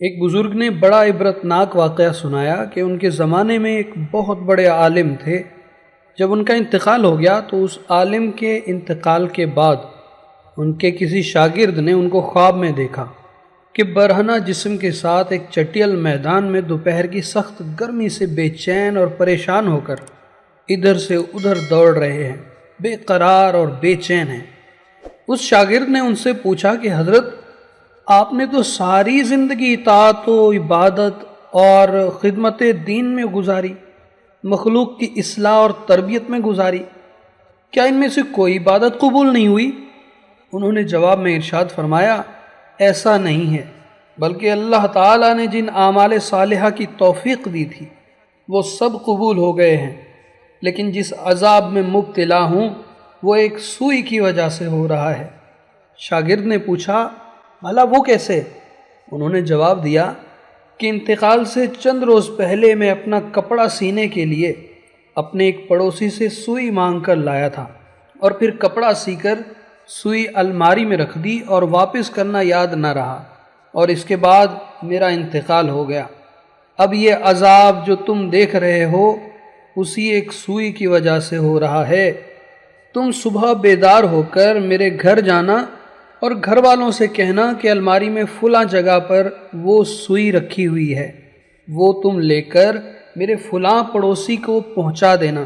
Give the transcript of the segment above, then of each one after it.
ایک بزرگ نے بڑا عبرتناک واقعہ سنایا کہ ان کے زمانے میں ایک بہت بڑے عالم تھے۔ جب ان کا انتقال ہو گیا تو اس عالم کے انتقال کے بعد ان کے کسی شاگرد نے ان کو خواب میں دیکھا کہ برہنہ جسم کے ساتھ ایک چٹیل میدان میں دوپہر کی سخت گرمی سے بے چین اور پریشان ہو کر ادھر سے ادھر دوڑ رہے ہیں، بے قرار اور بے چین ہیں۔ اس شاگرد نے ان سے پوچھا کہ حضرت، آپ نے تو ساری زندگی اطاعت و عبادت اور خدمت دین میں گزاری، مخلوق کی اصلاح اور تربیت میں گزاری، کیا ان میں سے کوئی عبادت قبول نہیں ہوئی؟ انہوں نے جواب میں ارشاد فرمایا، ایسا نہیں ہے، بلکہ اللہ تعالیٰ نے جن اعمال صالحہ کی توفیق دی تھی وہ سب قبول ہو گئے ہیں، لیکن جس عذاب میں مبتلا ہوں وہ ایک سوئی کی وجہ سے ہو رہا ہے۔ شاگرد نے پوچھا، بھلا وہ کیسے؟ انہوں نے جواب دیا کہ انتقال سے چند روز پہلے میں اپنا کپڑا سینے کے لیے اپنے ایک پڑوسی سے سوئی مانگ کر لایا تھا، اور پھر کپڑا سی کر سوئی الماری میں رکھ دی اور واپس کرنا یاد نہ رہا، اور اس کے بعد میرا انتقال ہو گیا۔ اب یہ عذاب جو تم دیکھ رہے ہو اسی ایک سوئی کی وجہ سے ہو رہا ہے۔ تم صبح بیدار ہو کر میرے گھر جانا اور گھر والوں سے کہنا کہ الماری میں فلاں جگہ پر وہ سوئی رکھی ہوئی ہے، وہ تم لے کر میرے فلاں پڑوسی کو پہنچا دینا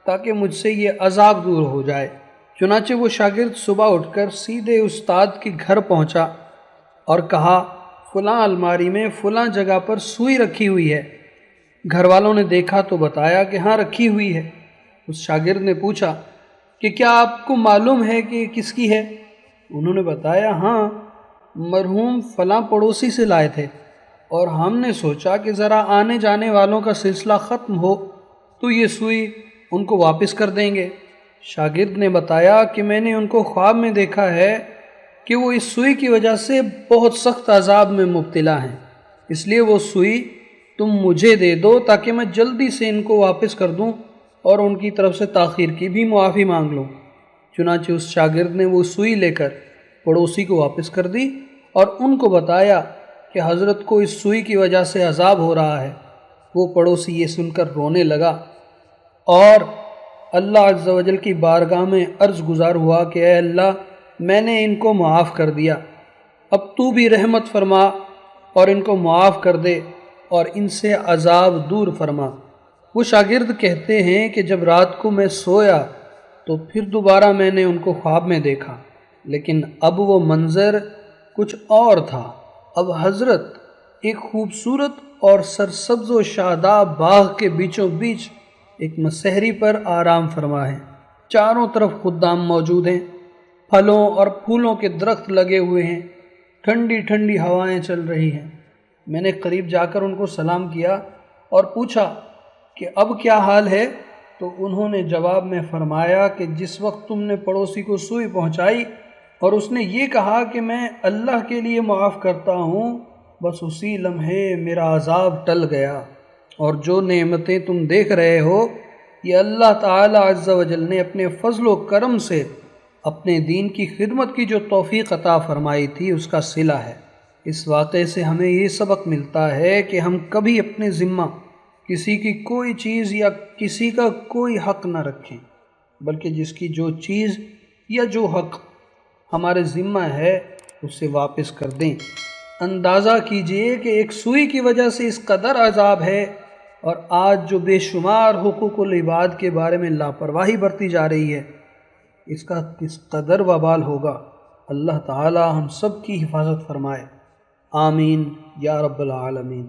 تاکہ مجھ سے یہ عذاب دور ہو جائے۔ چنانچہ وہ شاگرد صبح اٹھ کر سیدھے استاد کے گھر پہنچا اور کہا، فلاں الماری میں فلاں جگہ پر سوئی رکھی ہوئی ہے۔ گھر والوں نے دیکھا تو بتایا کہ ہاں رکھی ہوئی ہے۔ اس شاگرد نے پوچھا کہ کیا آپ کو معلوم ہے کہ کس کی ہے؟ انہوں نے بتایا، ہاں، مرحوم فلاں پڑوسی سے لائے تھے، اور ہم نے سوچا کہ ذرا آنے جانے والوں کا سلسلہ ختم ہو تو یہ سوئی ان کو واپس کر دیں گے۔ شاگرد نے بتایا کہ میں نے ان کو خواب میں دیکھا ہے کہ وہ اس سوئی کی وجہ سے بہت سخت عذاب میں مبتلا ہیں، اس لیے وہ سوئی تم مجھے دے دو تاکہ میں جلدی سے ان کو واپس کر دوں اور ان کی طرف سے تاخیر کی بھی معافی مانگ لوں۔ چنانچہ اس شاگرد نے وہ سوئی لے کر پڑوسی کو واپس کر دی اور ان کو بتایا کہ حضرت کو اس سوئی کی وجہ سے عذاب ہو رہا ہے۔ وہ پڑوسی یہ سن کر رونے لگا اور اللہ عز و جل کی بارگاہ میں عرض گزار ہوا کہ اے اللہ، میں نے ان کو معاف کر دیا، اب تو بھی رحمت فرما اور ان کو معاف کر دے اور ان سے عذاب دور فرما۔ وہ شاگرد کہتے ہیں کہ جب رات کو میں سویا تو پھر دوبارہ میں نے ان کو خواب میں دیکھا، لیکن اب وہ منظر کچھ اور تھا۔ اب حضرت ایک خوبصورت اور سرسبز و شاداب باغ کے بیچوں بیچ ایک مسحری پر آرام فرما ہے۔ چاروں طرف خدام موجود ہیں، پھلوں اور پھولوں کے درخت لگے ہوئے ہیں، ٹھنڈی ٹھنڈی ہوائیں چل رہی ہیں۔ میں نے قریب جا کر ان کو سلام کیا اور پوچھا کہ اب کیا حال ہے؟ تو انہوں نے جواب میں فرمایا کہ جس وقت تم نے پڑوسی کو سوئی پہنچائی اور اس نے یہ کہا کہ میں اللہ کے لیے معاف کرتا ہوں، بس اسی لمحے میرا عذاب ٹل گیا، اور جو نعمتیں تم دیکھ رہے ہو یہ اللہ تعالی عز و جل نے اپنے فضل و کرم سے اپنے دین کی خدمت کی جو توفیق عطا فرمائی تھی اس کا صلہ ہے۔ اس واقعے سے ہمیں یہ سبق ملتا ہے کہ ہم کبھی اپنے ذمہ کسی کی کوئی چیز یا کسی کا کوئی حق نہ رکھیں، بلکہ جس کی جو چیز یا جو حق ہمارے ذمہ ہے اسے واپس کر دیں۔ اندازہ کیجئے کہ ایک سوئی کی وجہ سے اس قدر عذاب ہے، اور آج جو بے شمار حقوق العباد کے بارے میں لاپرواہی برتی جا رہی ہے، اس کا کس قدر وبال ہوگا۔ اللہ تعالی ہم سب کی حفاظت فرمائے، آمین یا رب العالمین۔